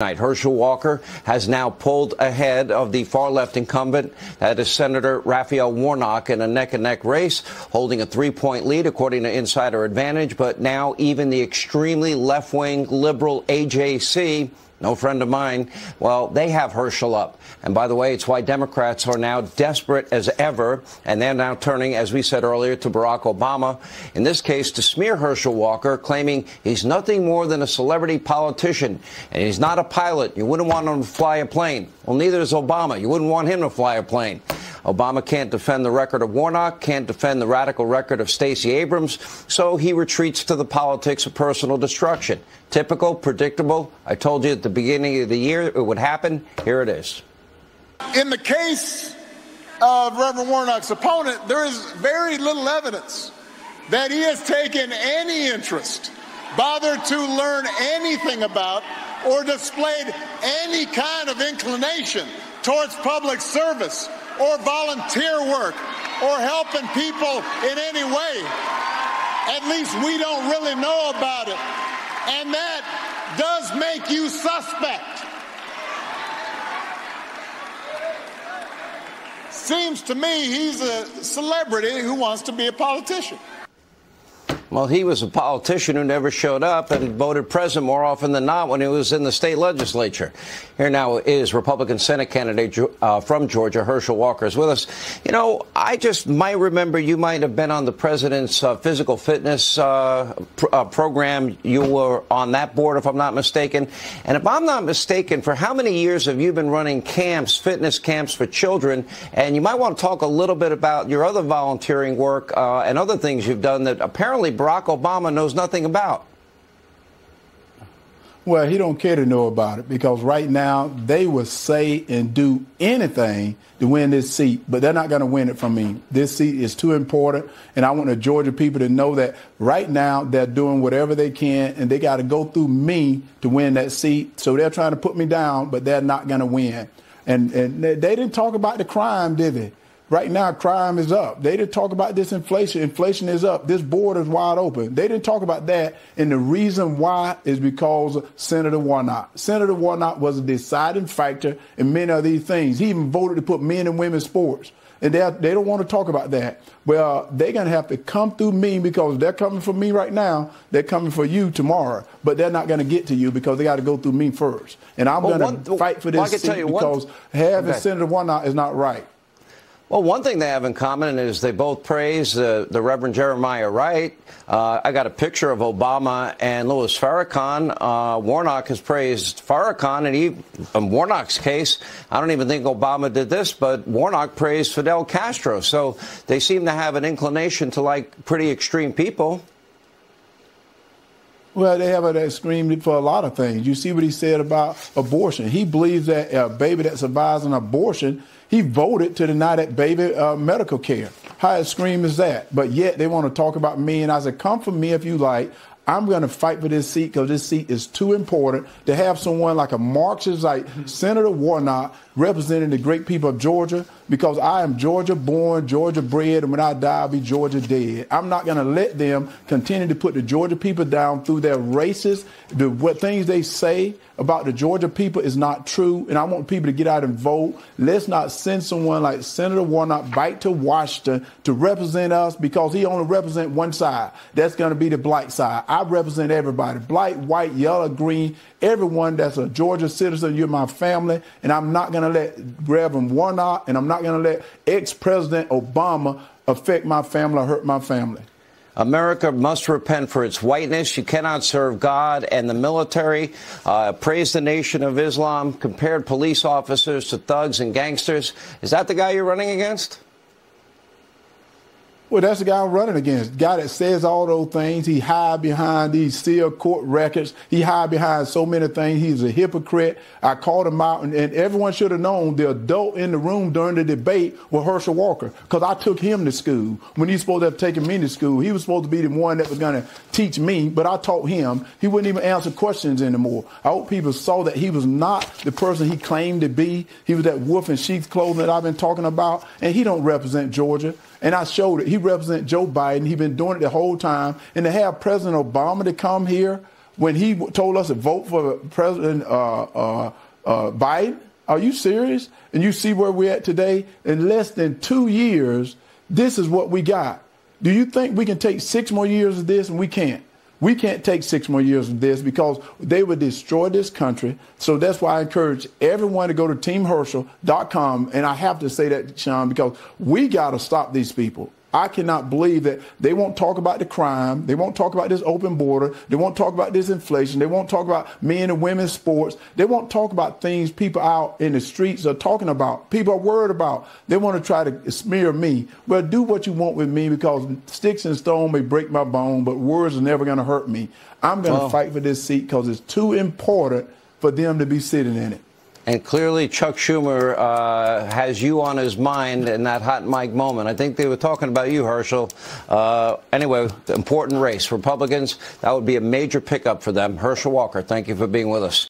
Herschel Walker has now pulled ahead of the far-left incumbent, that is Senator Raphael Warnock, in a neck-and-neck race, holding a 3-point lead, according to Insider Advantage. But now even the extremely left-wing liberal AJC, no friend of mine, well, they have Herschel up. And by the way, it's why Democrats are now desperate as ever, and they're now turning, as we said earlier, to Barack Obama, in this case to smear Herschel Walker, claiming he's nothing more than a celebrity politician, and he's not a pilot. You wouldn't want him to fly a plane. Well, neither is Obama. You wouldn't want him to fly a plane. Obama can't defend the record of Warnock, can't defend the radical record of Stacey Abrams, so he retreats to the politics of personal destruction. Typical, predictable. I told you at the beginning of the year it would happen. Here it is. In the case of Reverend Warnock's opponent, there is very little evidence that he has taken any interest, bothered to learn anything about, or displayed any kind of inclination towards public service or volunteer work or helping people in any way. At least we don't really know about it. And that does make you suspect. Seems to me he's a celebrity who wants to be a politician. Well, he was a politician who never showed up and voted president more often than not when he was in the state legislature. Here now is Republican Senate candidate from Georgia, Herschel Walker, is with us. You know, I just might remember you might have been on the president's physical fitness program. You were on that board, if I'm not mistaken. And if I'm not mistaken, for how many years have you been running camps, fitness camps for children? And you might want to talk a little bit about your other volunteering work and other things you've done that apparently Barack Obama knows nothing about. Well, he don't care to know about it because right now they will say and do anything to win this seat, but they're not going to win it from me. This seat is too important, and I want the Georgia people to know that right now they're doing whatever they can, and they got to go through me to win that seat. So they're trying to put me down, but they're not going to win. And they didn't talk about the crime, did they? Right now, crime is up. They didn't talk about this inflation. Inflation is up. This border is wide open. They didn't talk about that. And the reason why is because of Senator Warnock. Senator Warnock was a deciding factor in many of these things. He even voted to put men and women's sports. And they don't want to talk about that. Well, they're going to have to come through me because they're coming for me right now. They're coming for you tomorrow. But they're not going to get to you because they got to go through me first. And I'm going to fight for this seat because having Senator Warnock is not right. Well, one thing they have in common is they both praise the Reverend Jeremiah Wright. I got a picture of Obama and Louis Farrakhan. Warnock has praised Farrakhan, and in Warnock's case, I don't even think Obama did this, but Warnock praised Fidel Castro. So they seem to have an inclination to like pretty extreme people. Well, they have an extreme for a lot of things. You see what he said about abortion. He believes that a baby that survives an abortion, he voted to deny that baby medical care. How extreme is that? But yet they want to talk about me, and I said, come for me if you like. I'm going to fight for this seat because this seat is too important to have someone like a Marxist like Senator Warnock representing the great people of Georgia, because I am Georgia born, Georgia bred, and when I die, I'll be Georgia dead. I'm not going to let them continue to put the Georgia people down through their racist, what things they say about the Georgia people is not true, and I want people to get out and vote. Let's not send someone like Senator Warnock back to Washington to represent us because he only represents one side. That's going to be the black side. I represent everybody, black, white, yellow, green, everyone that's a Georgia citizen. You're my family, and I'm not going to let Reverend Warnock and I'm not going to let ex-President Obama affect my family or hurt my family. America must repent for its whiteness. You cannot serve God and the military. Praise the Nation of Islam. Compared police officers to thugs and gangsters. Is that the guy you're running against? Well, that's the guy I'm running against. The guy that says all those things. He hide behind these sealed court records. He hide behind so many things. He's a hypocrite. I called him out, and everyone should have known the adult in the room during the debate was Herschel Walker, because I took him to school when he's supposed to have taken me to school. He was supposed to be the one that was going to teach me, but I taught him. He wouldn't even answer questions anymore. I hope people saw that he was not the person he claimed to be. He was that wolf in sheep's clothing that I've been talking about, and he don't represent Georgia. And I showed it. He represents Joe Biden. He's been doing it the whole time. And to have President Obama to come here when he told us to vote for President Biden? Are you serious? And you see where we're at today? In less than 2 years, this is what we got. Do you think we can take 6 more years of this? And we can't. We can't take 6 more years of this because they would destroy this country. So that's why I encourage everyone to go to teamherschel.com. And I have to say that, Sean, because we got to stop these people. I cannot believe that they won't talk about the crime. They won't talk about this open border. They won't talk about this inflation. They won't talk about men and women's sports. They won't talk about things people out in the streets are talking about. People are worried about. They want to try to smear me. Well, do what you want with me because sticks and stone may break my bone, but words are never going to hurt me. I'm going to fight for this seat because it's too important for them to be sitting in it. And clearly Chuck Schumer has you on his mind in that hot mic moment. I think they were talking about you, Herschel. Anyway, important race. Republicans, that would be a major pickup for them. Herschel Walker, thank you for being with us.